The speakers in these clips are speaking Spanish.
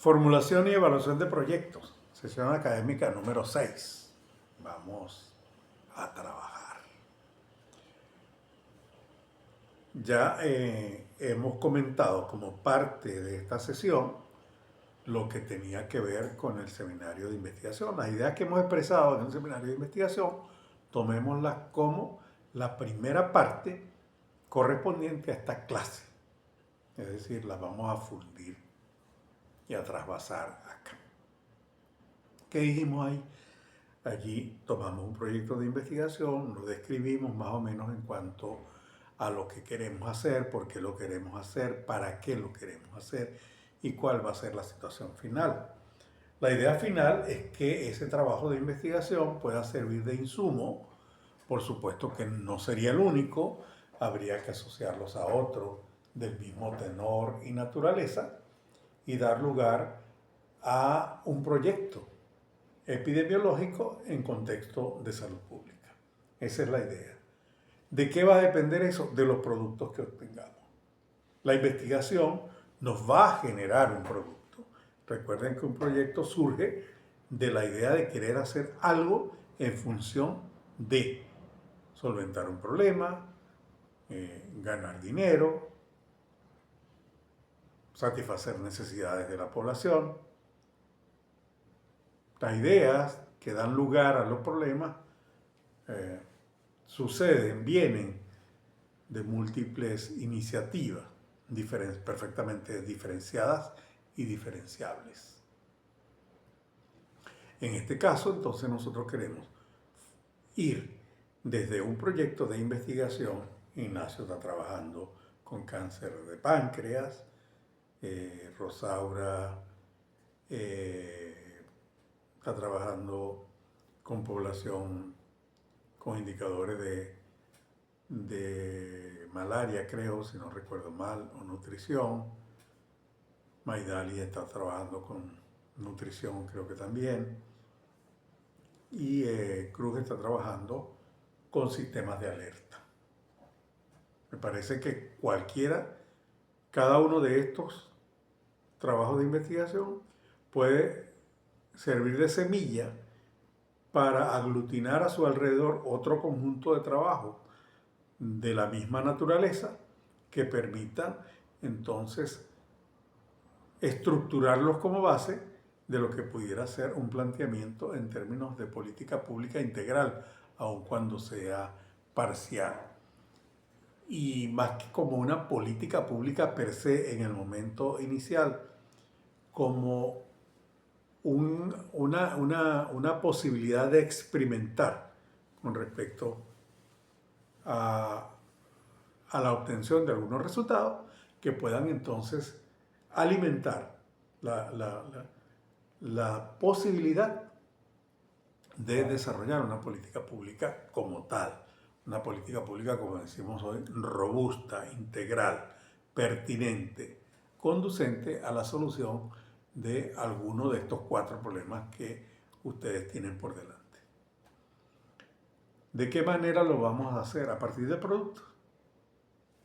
Formulación y evaluación de proyectos. Sesión académica número 6. Vamos a trabajar. Ya hemos comentado como parte de esta sesión lo que tenía que ver con el seminario de investigación. Las ideas que hemos expresado en el seminario de investigación, tomémoslas como la primera parte correspondiente a esta clase. Es decir, las vamos a fundir y a trasvasar acá. ¿Qué dijimos ahí? Allí tomamos un proyecto de investigación, lo describimos más o menos en cuanto a lo que queremos hacer, por qué lo queremos hacer, para qué lo queremos hacer y cuál va a ser la situación final. La idea final es que ese trabajo de investigación pueda servir de insumo. Por supuesto que no sería el único, habría que asociarlos a otros del mismo tenor y naturaleza y dar lugar a un proyecto epidemiológico en contexto de salud pública. Esa es la idea. ¿De qué va a depender eso? De los productos que obtengamos. La investigación nos va a generar un producto. Recuerden que un proyecto surge de la idea de querer hacer algo en función de solventar un problema, ganar dinero, satisfacer necesidades de la población. Las ideas que dan lugar a los problemas vienen de múltiples iniciativas perfectamente diferenciadas y diferenciables. En este caso, entonces, nosotros queremos ir desde un proyecto de investigación. Ignacio está trabajando con cáncer de páncreas, Rosaura está trabajando con población con indicadores de malaria, creo, si no recuerdo mal, o nutrición. Maidali está trabajando con nutrición, creo que también. Y Cruz está trabajando con sistemas de alerta. Me parece que cada uno de estos trabajos de investigación puede servir de semilla para aglutinar a su alrededor otro conjunto de trabajo de la misma naturaleza que permita entonces estructurarlos como base de lo que pudiera ser un planteamiento en términos de política pública integral, aun cuando sea parcial. Y más que como una política pública per se en el momento inicial, como una posibilidad de experimentar con respecto a la obtención de algunos resultados que puedan entonces alimentar la posibilidad de desarrollar una política pública como tal. Una política pública, como decimos hoy, robusta, integral, pertinente, conducente a la solución de alguno de estos 4 problemas que ustedes tienen por delante. ¿De qué manera lo vamos a hacer? A partir de productos.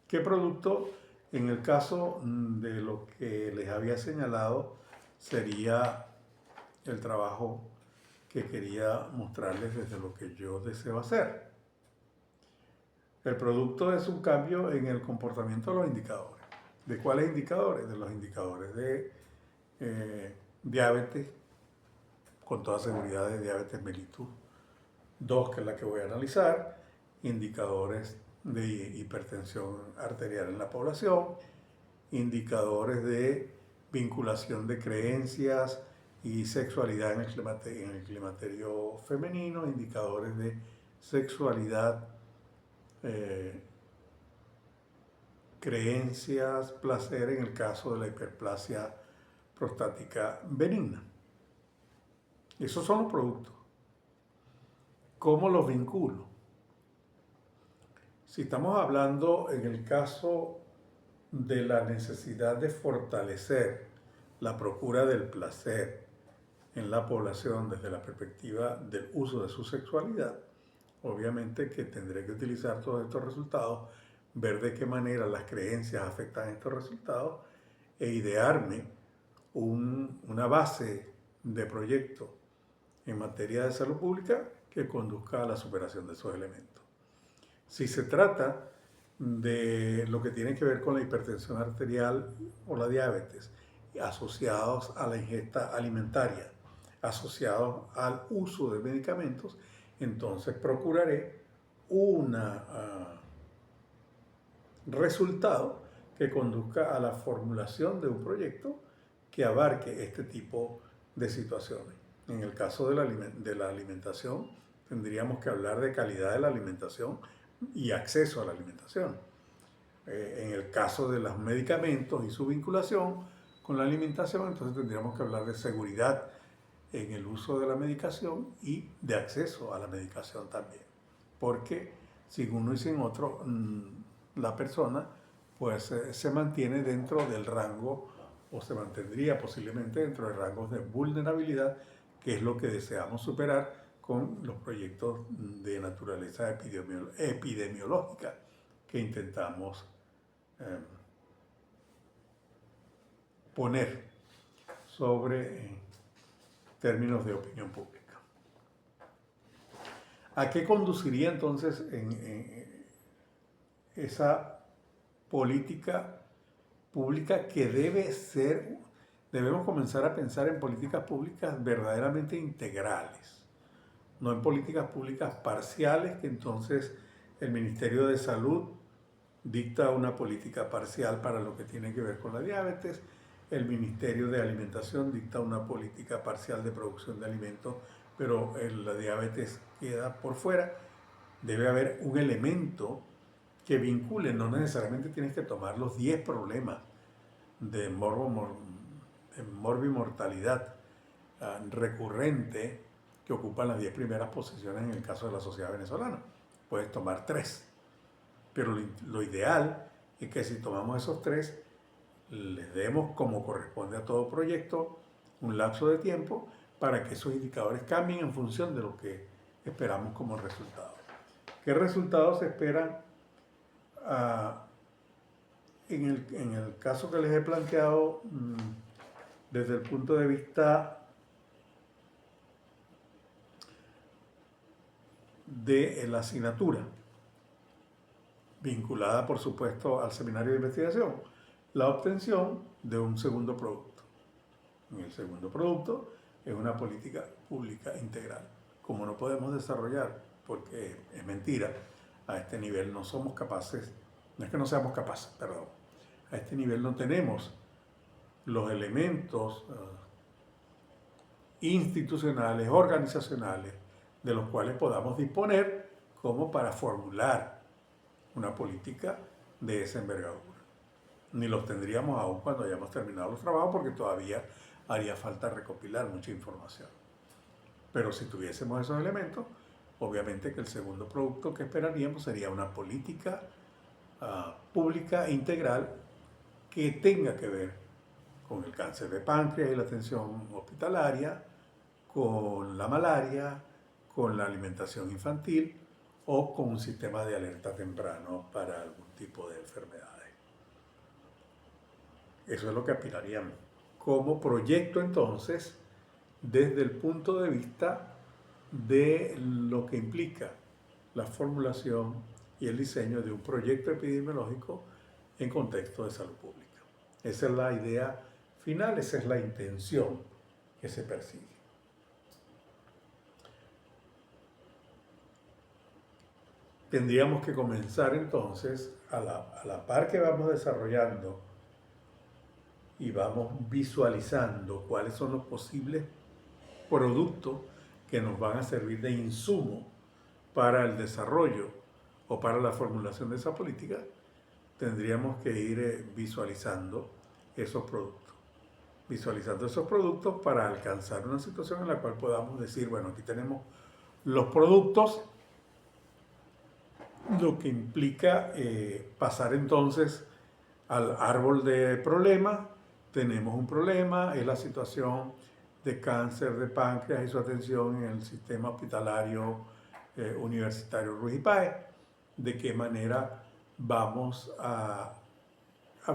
¿Qué producto? En el caso de lo que les había señalado, sería el trabajo que quería mostrarles desde lo que yo deseo hacer. El producto es un cambio en el comportamiento de los indicadores. ¿De cuáles indicadores? De los indicadores de diabetes, con toda seguridad de diabetes mellitus 2, que es la que voy a analizar, indicadores de hipertensión arterial en la población, indicadores de vinculación de creencias y sexualidad en el climaterio femenino, indicadores de sexualidad, creencias, placer en el caso de la hiperplasia prostática benigna. Esos son los productos. ¿Cómo los vinculo? Si estamos hablando en el caso de la necesidad de fortalecer la procura del placer en la población desde la perspectiva del uso de su sexualidad, obviamente que tendré que utilizar todos estos resultados, ver de qué manera las creencias afectan estos resultados e idearme una base de proyecto en materia de salud pública que conduzca a la superación de esos elementos. Si se trata de lo que tiene que ver con la hipertensión arterial o la diabetes, asociados a la ingesta alimentaria, asociados al uso de medicamentos, entonces procuraré un resultado que conduzca a la formulación de un proyecto que abarque este tipo de situaciones. En el caso de la alimentación, tendríamos que hablar de calidad de la alimentación y acceso a la alimentación. En el caso de los medicamentos y su vinculación con la alimentación, entonces tendríamos que hablar de seguridad en el uso de la medicación y de acceso a la medicación también. Porque sin uno y sin otro, la persona pues se mantiene dentro del rango o se mantendría posiblemente dentro de rangos de vulnerabilidad, que es lo que deseamos superar con los proyectos de naturaleza epidemiológica que intentamos poner sobre términos de opinión pública. ¿A qué conduciría entonces en esa política pública que debemos comenzar a pensar en políticas públicas verdaderamente integrales, no en políticas públicas parciales que entonces el Ministerio de Salud dicta una política parcial para lo que tiene que ver con la diabetes, el Ministerio de Alimentación dicta una política parcial de producción de alimentos, pero la diabetes queda por fuera. Debe haber un elemento que vincule, no necesariamente tienes que tomar los 10 problemas de morbimortalidad recurrente que ocupan las 10 primeras posiciones en el caso de la sociedad venezolana. Puedes tomar 3, pero lo ideal es que si tomamos esos 3, les demos, como corresponde a todo proyecto, un lapso de tiempo para que esos indicadores cambien en función de lo que esperamos como resultado. ¿Qué resultados se esperan? En el caso que les he planteado, desde el punto de vista de la asignatura, vinculada por supuesto al seminario de investigación, la obtención de un segundo producto. En el segundo producto es una política pública integral. Como no podemos desarrollar, porque es mentira, a este nivel no somos capaces, no es que no seamos capaces, perdón, a este nivel no tenemos los elementos institucionales, organizacionales, de los cuales podamos disponer como para formular una política de esa envergadura. Ni los tendríamos aún cuando hayamos terminado los trabajos, porque todavía haría falta recopilar mucha información. Pero si tuviésemos esos elementos, obviamente que el segundo producto que esperaríamos sería una política pública integral que tenga que ver con el cáncer de páncreas y la atención hospitalaria, con la malaria, con la alimentación infantil o con un sistema de alerta temprano para algún tipo de enfermedades. Eso es lo que aspiraríamos. Como proyecto entonces, desde el punto de vista de lo que implica la formulación y el diseño de un proyecto epidemiológico en contexto de salud pública. Esa es la idea final, esa es la intención que se persigue. Tendríamos que comenzar entonces, a la par que vamos desarrollando y vamos visualizando cuáles son los posibles productos que nos van a servir de insumo para el desarrollo o para la formulación de esa política, tendríamos que ir visualizando esos productos. Visualizando esos productos para alcanzar una situación en la cual podamos decir, bueno, aquí tenemos los productos, lo que implica pasar entonces al árbol de problemas. Tenemos un problema, es la situación de cáncer de páncreas y su atención en el sistema hospitalario universitario Ruiz y Páez. De qué manera vamos a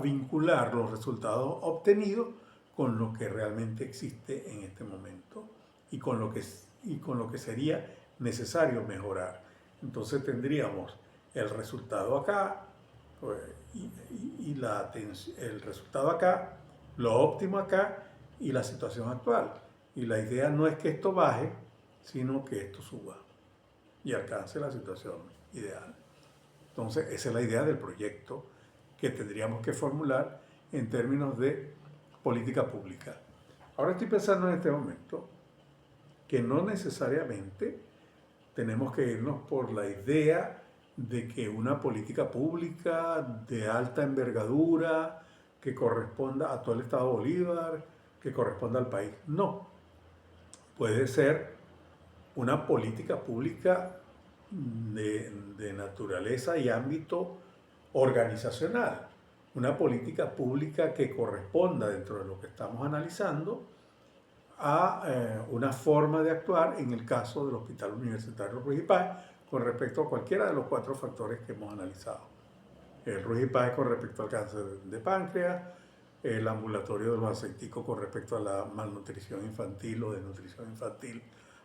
vincular los resultados obtenidos con lo que realmente existe en este momento y con lo que sería necesario mejorar. Entonces tendríamos el resultado acá pues, el resultado acá, lo óptimo acá y la situación actual. Y la idea no es que esto baje, sino que esto suba y alcance la situación ideal. Entonces, esa es la idea del proyecto que tendríamos que formular en términos de política pública. Ahora estoy pensando en este momento que no necesariamente tenemos que irnos por la idea de que una política pública de alta envergadura, que corresponda a todo el Estado Bolívar, que corresponda al país. No, puede ser una política pública de naturaleza y ámbito organizacional, una política pública que corresponda dentro de lo que estamos analizando a una forma de actuar en el caso del Hospital Universitario Ruiz y Páez con respecto a cualquiera de los 4 factores que hemos analizado. El Ruiz y Páez con respecto al cáncer de páncreas, el ambulatorio de los aceiticos con respecto a la malnutrición infantil o desnutrición infantil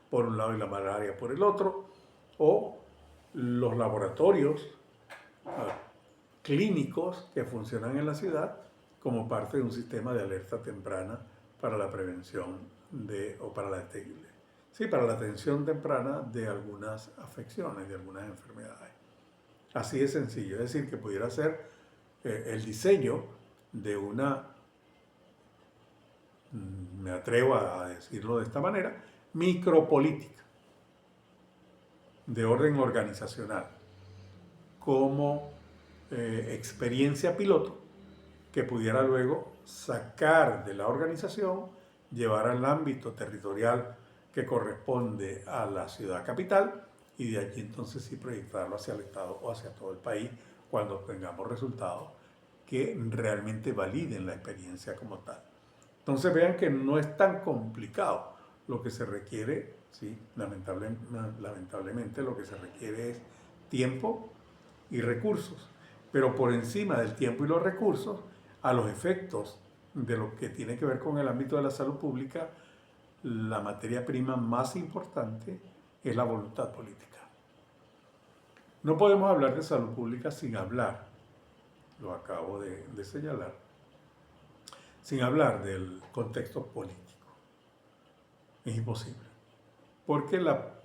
por un lado y la malaria por el otro, o los laboratorios clínicos que funcionan en la ciudad como parte de un sistema de alerta temprana para la prevención para la atención temprana de algunas afecciones, de algunas enfermedades. Así de sencillo, es decir, que pudiera ser el diseño de una, me atrevo a decirlo de esta manera, micropolítica de orden organizacional como experiencia piloto que pudiera luego sacar de la organización, llevar al ámbito territorial que corresponde a la ciudad capital y de allí entonces sí proyectarlo hacia el Estado o hacia todo el país cuando tengamos resultados que realmente validen la experiencia como tal. Entonces vean que no es tan complicado. Lo que se requiere, sí, lamentablemente lo que se requiere es tiempo y recursos. Pero por encima del tiempo y los recursos, a los efectos de lo que tiene que ver con el ámbito de la salud pública, la materia prima más importante es la voluntad política. No podemos hablar de salud pública sin hablar, lo acabo de señalar, sin hablar del contexto político. Es imposible, porque la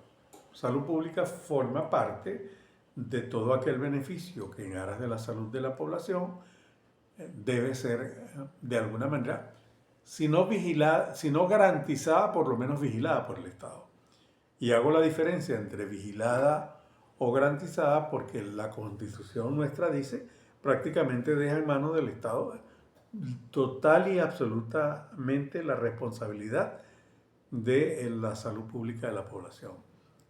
salud pública forma parte de todo aquel beneficio que en aras de la salud de la población debe ser de alguna manera, si no vigilada, si no garantizada, por lo menos vigilada por el Estado. Y hago la diferencia entre vigilada o garantizada porque la Constitución nuestra dice prácticamente deja en manos del Estado total y absolutamente la responsabilidad de la salud pública de la población.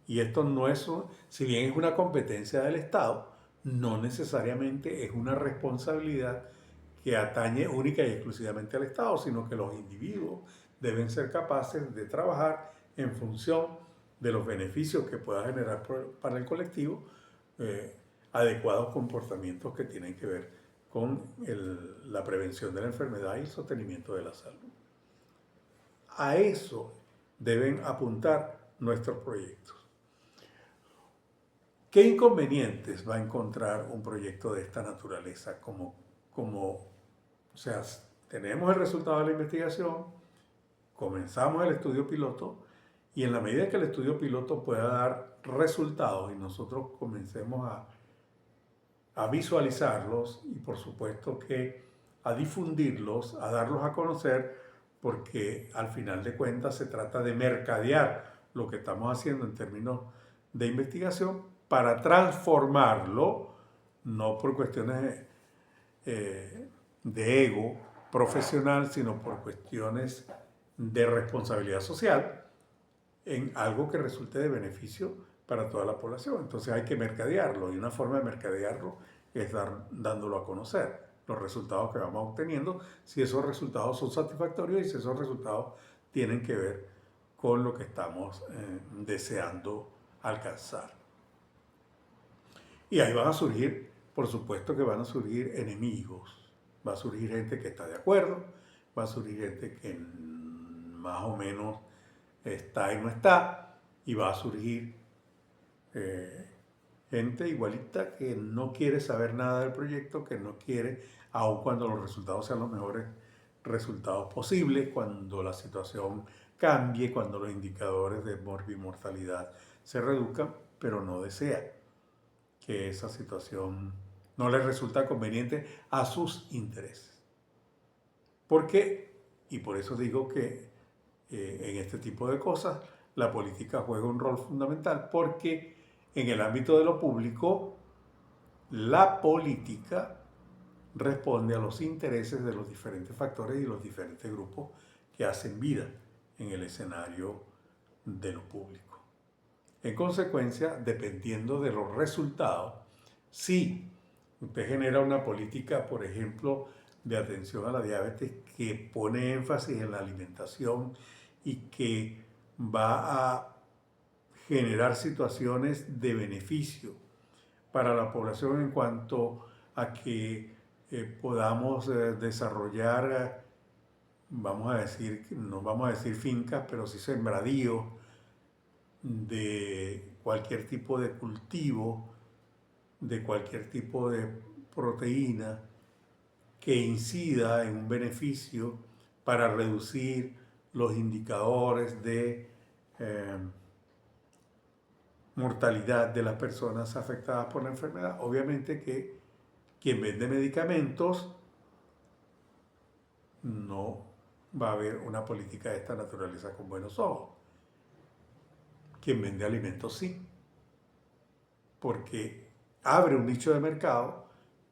Y esto no es, si bien es una competencia del Estado, no necesariamente es una responsabilidad que atañe única y exclusivamente al Estado, sino que los individuos deben ser capaces de trabajar en función de los beneficios que pueda generar para el colectivo adecuados comportamientos que tienen que ver con la prevención de la enfermedad y el sostenimiento de la salud. A eso deben apuntar nuestros proyectos. ¿Qué inconvenientes va a encontrar un proyecto de esta naturaleza? O sea, tenemos el resultado de la investigación, comenzamos el estudio piloto y en la medida que el estudio piloto pueda dar resultados y nosotros comencemos a visualizarlos y por supuesto que a difundirlos, a darlos a conocer, porque al final de cuentas se trata de mercadear lo que estamos haciendo en términos de investigación para transformarlo, no por cuestiones de ego profesional, sino por cuestiones de responsabilidad social, en algo que resulte de beneficio para toda la población. Entonces hay que mercadearlo y una forma de mercadearlo es dándolo a conocer, los resultados que vamos obteniendo, si esos resultados son satisfactorios y si esos resultados tienen que ver con lo que estamos deseando alcanzar. Y ahí van a surgir, por supuesto que van a surgir enemigos, va a surgir gente que está de acuerdo va a surgir gente que más o menos está y no está, y va a surgir gente igualita que no quiere saber nada del proyecto, que no quiere, aun cuando los resultados sean los mejores resultados posibles, cuando la situación cambie, cuando los indicadores de morbimortalidad se reduzcan, pero no desea que esa situación no le resulta conveniente a sus intereses. ¿Por qué? Y por eso digo que en este tipo de cosas la política juega un rol fundamental, porque en el ámbito de lo público la política responde a los intereses de los diferentes factores y los diferentes grupos que hacen vida en el escenario de lo público. En consecuencia, dependiendo de los resultados, si usted genera una política, por ejemplo, de atención a la diabetes que pone énfasis en la alimentación y que va a generar situaciones de beneficio para la población en cuanto a que podamos desarrollar, vamos a decir, no vamos a decir fincas, pero sí sembradíos de cualquier tipo de cultivo, de cualquier tipo de proteína que incida en un beneficio para reducir los indicadores de mortalidad de las personas afectadas por la enfermedad. Obviamente que quien vende medicamentos no va a ver una política de esta naturaleza con buenos ojos. Quien vende alimentos sí, porque abre un nicho de mercado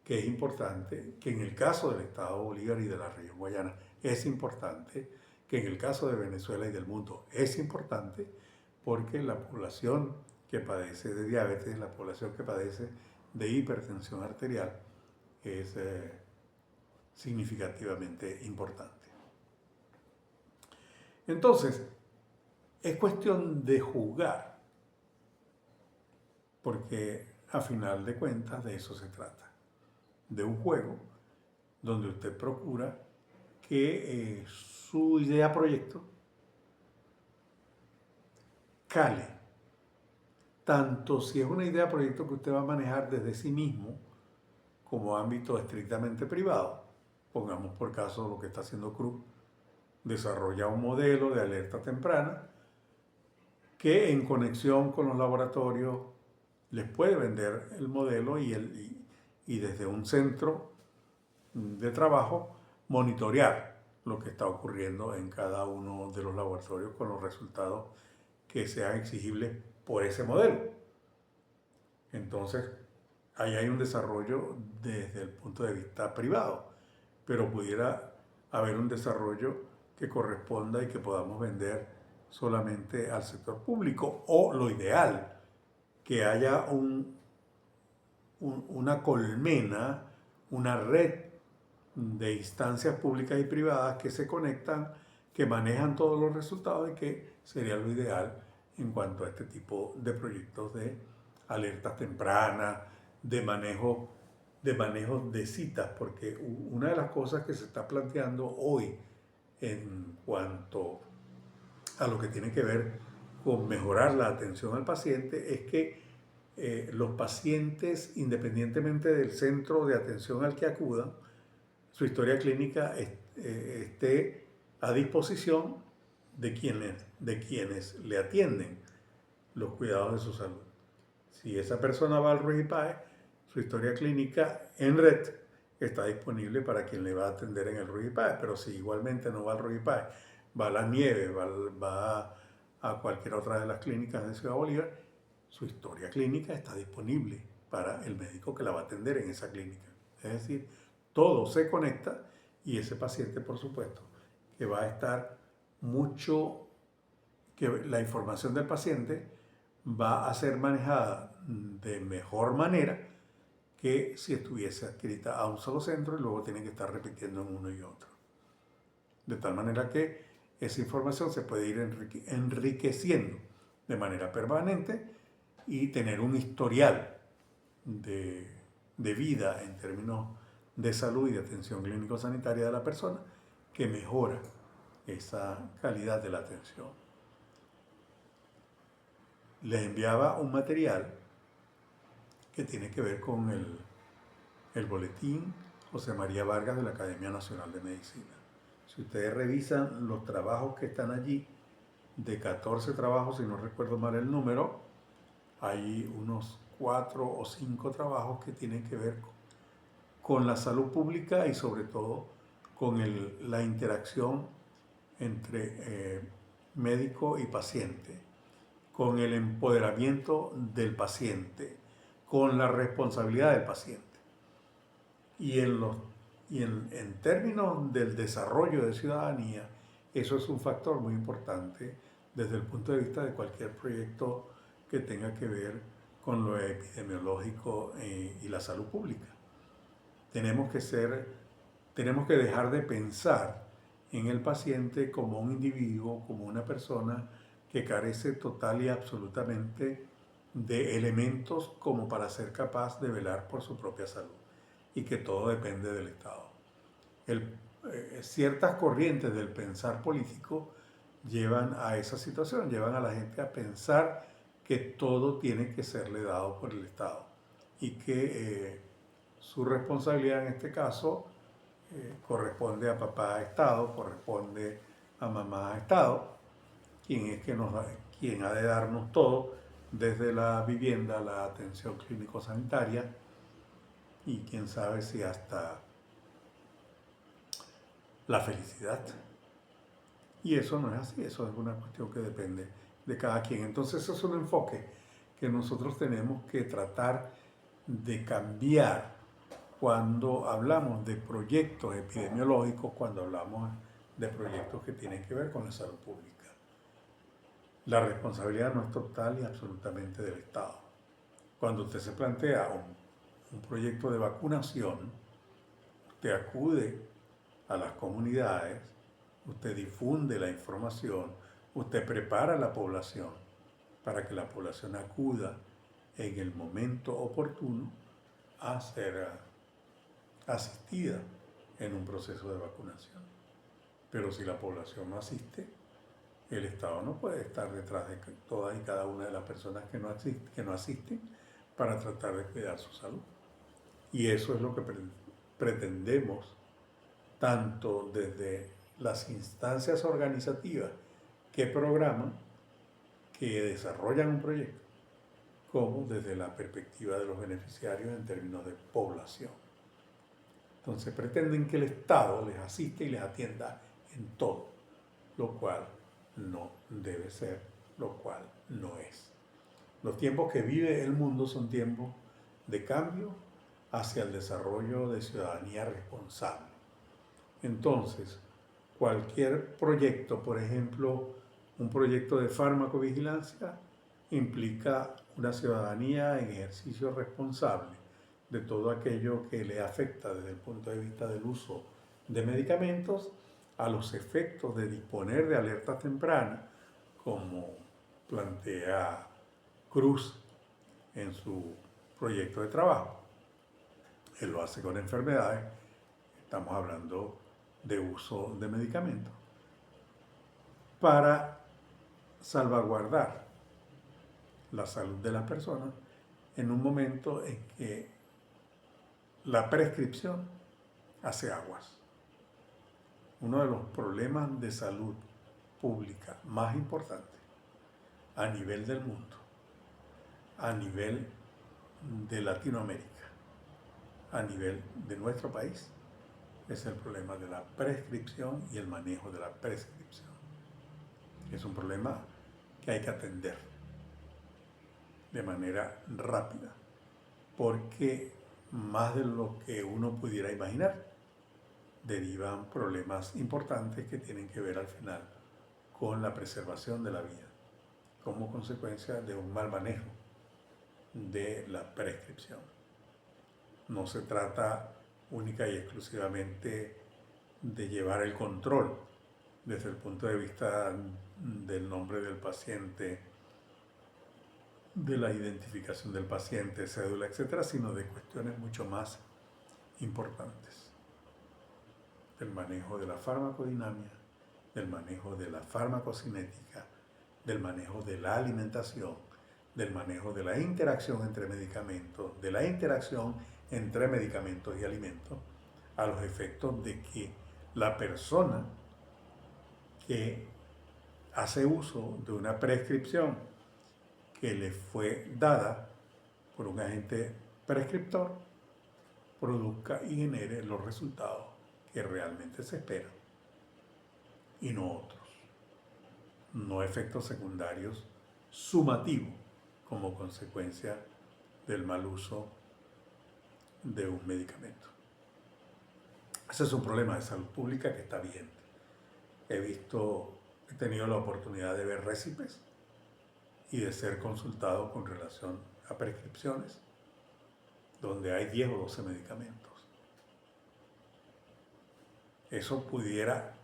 que es importante, que en el caso del Estado Bolívar y de la región guayana es importante, que en el caso de Venezuela y del mundo es importante, porque la población que padece de diabetes, la población que padece de hipertensión arterial es significativamente importante. Entonces, es cuestión de juzgar, porque a final de cuentas de eso se trata, de un juego donde usted procura que su idea proyecto cale, tanto si es una idea proyecto que usted va a manejar desde sí mismo como ámbito estrictamente privado. Pongamos por caso lo que está haciendo Cruz, desarrolla un modelo de alerta temprana que en conexión con los laboratorios les puede vender el modelo y desde un centro de trabajo monitorear lo que está ocurriendo en cada uno de los laboratorios con los resultados que sean exigibles por ese modelo. Entonces, ahí hay un desarrollo desde el punto de vista privado, pero pudiera haber un desarrollo que corresponda y que podamos vender solamente al sector público, o lo ideal, que haya una colmena, una red de instancias públicas y privadas que se conectan, que manejan todos los resultados y que sería lo ideal en cuanto a este tipo de proyectos de alertas tempranas, de manejo de citas, porque una de las cosas que se está planteando hoy en cuanto a lo que tiene que ver con mejorar la atención al paciente es que los pacientes, independientemente del centro de atención al que acudan, su historia clínica esté a disposición de quienes le atienden los cuidados de su salud. Si esa persona va al RUIPAE, su historia clínica en red está disponible para quien le va a atender en el RUIPAE, pero si igualmente no va al RUIPAE, va a Las Nieves, va a cualquier otra de las clínicas de Ciudad Bolívar, su historia clínica está disponible para el médico que la va a atender en esa clínica. Es decir, todo se conecta y ese paciente, por supuesto, que va a estar que la información del paciente va a ser manejada de mejor manera que si estuviese adscrita a un solo centro y luego tiene que estar repitiendo en uno y otro. De tal manera que esa información se puede ir enriqueciendo de manera permanente y tener un historial de vida en términos de salud y de atención clínico-sanitaria de la persona que mejora esa calidad de la atención. Les enviaba un material que tiene que ver con el boletín José María Vargas de la Academia Nacional de Medicina. Si ustedes revisan los trabajos que están allí, de 14 trabajos, si no recuerdo mal el número, hay unos 4 o 5 trabajos que tienen que ver con la salud pública y sobre todo con la interacción entre médico y paciente, con el empoderamiento del paciente, con la responsabilidad del paciente. Y en términos del desarrollo de ciudadanía, eso es un factor muy importante desde el punto de vista de cualquier proyecto que tenga que ver con lo epidemiológico y la salud pública. Tenemos que dejar de pensar en el paciente como un individuo, como una persona que carece total y absolutamente de elementos como para ser capaz de velar por su propia salud y que todo depende del Estado. Ciertas corrientes del pensar político llevan a esa situación, llevan a la gente a pensar que todo tiene que serle dado por el Estado y que su responsabilidad en este caso corresponde a papá Estado, corresponde a mamá Estado, quien ha de darnos todo, desde la vivienda, la atención clínico-sanitaria y quién sabe si hasta la felicidad. Y eso no es así, eso es una cuestión que depende de cada quien. Entonces eso es un enfoque que nosotros tenemos que tratar de cambiar cuando hablamos de proyectos epidemiológicos, cuando hablamos de proyectos que tienen que ver con la salud pública. La responsabilidad no es total y absolutamente del Estado. Cuando usted se plantea un proyecto de vacunación, usted acude a las comunidades, usted difunde la información, usted prepara a la población para que la población acuda en el momento oportuno a ser asistida en un proceso de vacunación. Pero si la población no asiste, el Estado no puede estar detrás de todas y cada una de las personas que no asisten para tratar de cuidar su salud. Y eso es lo que pretendemos tanto desde las instancias organizativas que programan, que desarrollan un proyecto, como desde la perspectiva de los beneficiarios en términos de población. Entonces pretenden que el Estado les asiste y les atienda en todo, lo cual no debe ser, lo cual no es. Los tiempos que vive el mundo son tiempos de cambio hacia el desarrollo de ciudadanía responsable. Entonces, cualquier proyecto, por ejemplo, un proyecto de farmacovigilancia, implica una ciudadanía en ejercicio responsable de todo aquello que le afecta desde el punto de vista del uso de medicamentos a los efectos de disponer de alertas tempranas, como plantea Cruz en su proyecto de trabajo. Él lo hace con enfermedades, estamos hablando de uso de medicamentos, para salvaguardar la salud de las personas en un momento en que la prescripción hace aguas. Uno de los problemas de salud pública más importantes a nivel del mundo, a nivel de Latinoamérica, a nivel de nuestro país, es el problema de la prescripción y el manejo de la prescripción. Es un problema que hay que atender de manera rápida, porque más de lo que uno pudiera imaginar, derivan problemas importantes que tienen que ver al final con la preservación de la vida, como consecuencia de un mal manejo de la prescripción. No se trata única y exclusivamente de llevar el control desde el punto de vista del nombre del paciente, de la identificación del paciente, cédula, etcétera, sino de cuestiones mucho más importantes. del manejo de la farmacodinamia, del manejo de la farmacocinética, del manejo de la alimentación, del manejo de la interacción entre medicamentos, de la interacción entre medicamentos y alimentos, a los efectos de que la persona que hace uso de una prescripción que le fue dada por un agente prescriptor produzca y genere los resultados que realmente se esperan y no otros, no efectos secundarios sumativos como consecuencia del mal uso de un medicamento. Ese es un problema de salud pública que está vigente. He tenido la oportunidad de ver récipes y de ser consultado con relación a prescripciones donde hay 10 o 12 medicamentos. Eso pudiera,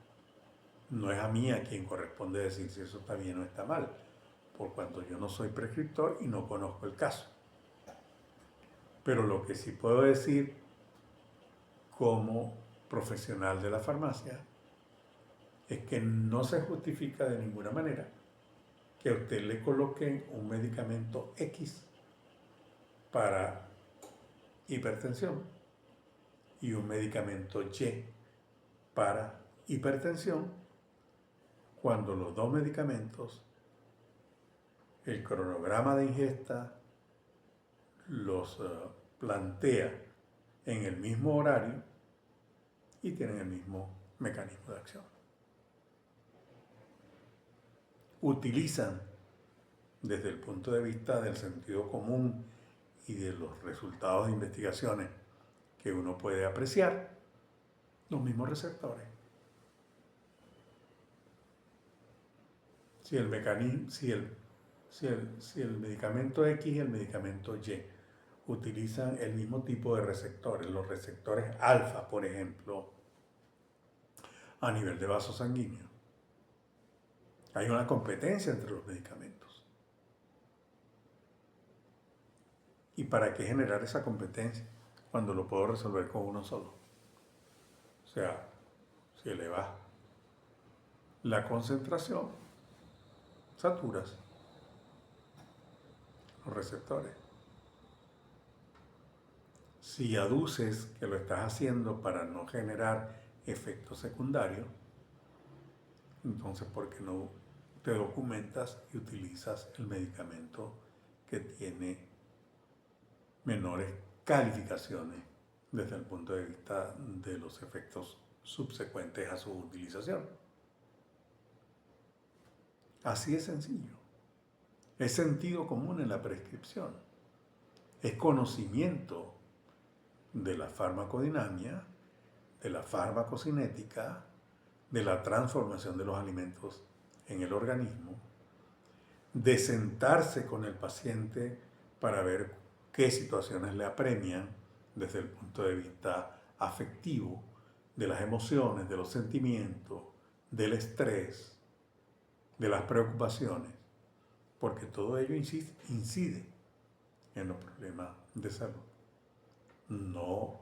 no es a mí a quien corresponde decir si eso está bien o está mal, por cuanto yo no soy prescriptor y no conozco el caso. Pero lo que sí puedo decir como profesional de la farmacia es que no se justifica de ninguna manera que a usted le coloquen un medicamento X para hipertensión y un medicamento Y para hipertensión, cuando los dos medicamentos, el cronograma de ingesta los plantea en el mismo horario y tienen el mismo mecanismo de acción. Utilizan, desde el punto de vista del sentido común y de los resultados de investigaciones que uno puede apreciar, los mismos receptores. Si el medicamento X y el medicamento Y utilizan el mismo tipo de receptores, los receptores alfa, por ejemplo, a nivel de vaso sanguíneo, hay una competencia entre los medicamentos. ¿Y para qué generar esa competencia cuando lo puedo resolver con uno solo? O sea, si elevas la concentración, saturas los receptores. Si aduces que lo estás haciendo para no generar efectos secundarios, entonces ¿por qué no te documentas y utilizas el medicamento que tiene menores calificaciones desde el punto de vista de los efectos subsecuentes a su utilización? Así de sencillo. Es sentido común en la prescripción. Es conocimiento de la farmacodinamia, de la farmacocinética, de la transformación de los alimentos en el organismo, de sentarse con el paciente para ver qué situaciones le apremian desde el punto de vista afectivo, de las emociones, de los sentimientos, del estrés, de las preocupaciones, porque todo ello incide en los problemas de salud. No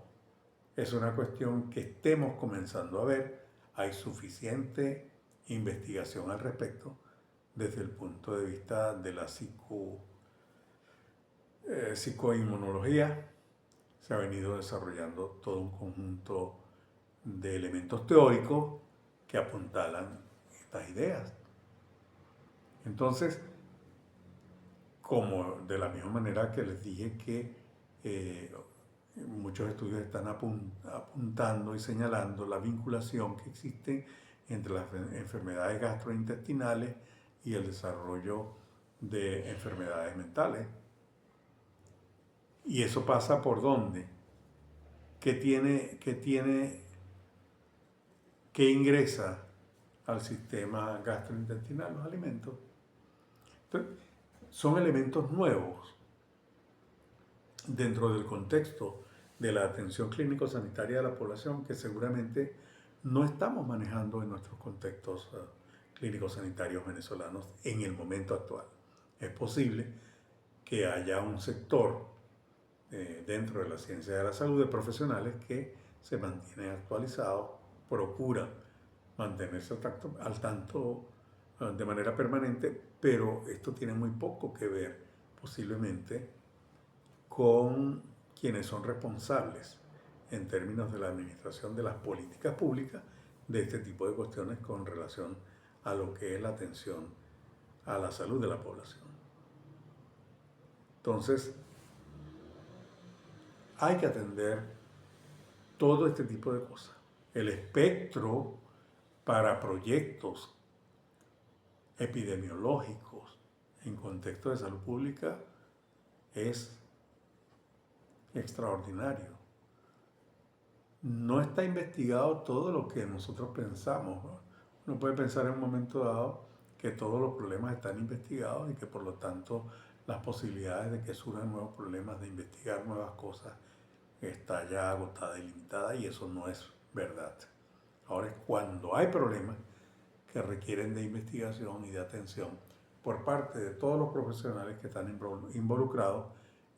es una cuestión que estemos comenzando a ver, hay suficiente investigación al respecto desde el punto de vista de la psicoinmunología. Se ha venido desarrollando todo un conjunto de elementos teóricos que apuntalan estas ideas. Entonces, como de la misma manera que les dije que muchos estudios están apuntando y señalando la vinculación que existe entre las enfermedades gastrointestinales y el desarrollo de enfermedades mentales. ¿Y eso pasa por dónde? ¿Qué ingresa al sistema gastrointestinal? Los alimentos. Entonces, son elementos nuevos dentro del contexto de la atención clínico-sanitaria de la población que seguramente no estamos manejando en nuestros contextos clínicos sanitarios venezolanos en el momento actual. Es posible que haya un sector dentro de la ciencia de la salud de profesionales que se mantienen actualizados procura mantenerse al tanto de manera permanente, pero esto tiene muy poco que ver posiblemente con quienes son responsables en términos de la administración de las políticas públicas de este tipo de cuestiones con relación a lo que es la atención a la salud de la población. Entonces, hay que atender todo este tipo de cosas. El espectro para proyectos epidemiológicos en contexto de salud pública es extraordinario. No está investigado todo lo que nosotros pensamos, ¿no? Uno puede pensar en un momento dado que todos los problemas están investigados y que por lo tanto las posibilidades de que surjan nuevos problemas, de investigar nuevas cosas, está ya agotada y limitada, y eso no es verdad. Ahora es cuando hay problemas que requieren de investigación y de atención por parte de todos los profesionales que están involucrados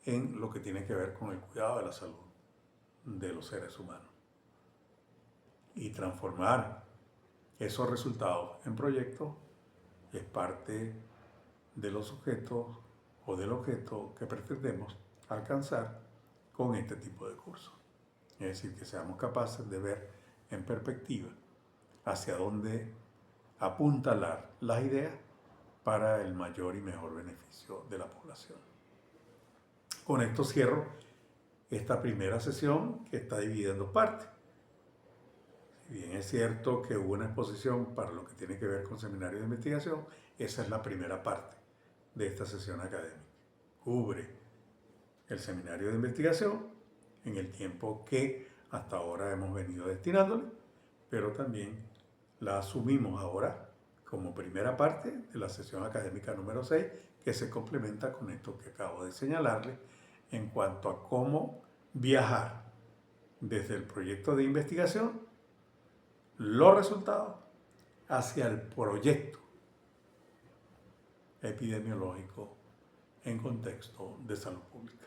en lo que tiene que ver con el cuidado de la salud de los seres humanos. Y transformar esos resultados en proyectos es parte de los objetos o del objeto que pretendemos alcanzar con este tipo de cursos. Es decir, que seamos capaces de ver en perspectiva hacia dónde apuntalar las ideas para el mayor y mejor beneficio de la población. Con esto cierro esta primera sesión, que está dividida en dos partes. Si bien es cierto que hubo una exposición para lo que tiene que ver con seminarios de investigación, esa es la primera parte de esta sesión académica. Cubre el seminario de investigación en el tiempo que hasta ahora hemos venido destinándole, pero también la asumimos ahora como primera parte de la sesión académica número 6, que se complementa con esto que acabo de señalarle en cuanto a cómo viajar desde el proyecto de investigación, los resultados, hacia el proyecto epidemiológico en contexto de salud pública.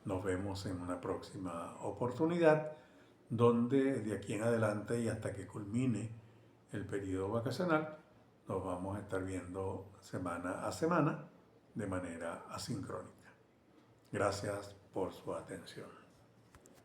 Nos vemos en una próxima oportunidad, donde de aquí en adelante y hasta que culmine el periodo vacacional, nos vamos a estar viendo semana a semana de manera asincrónica. Gracias por su atención.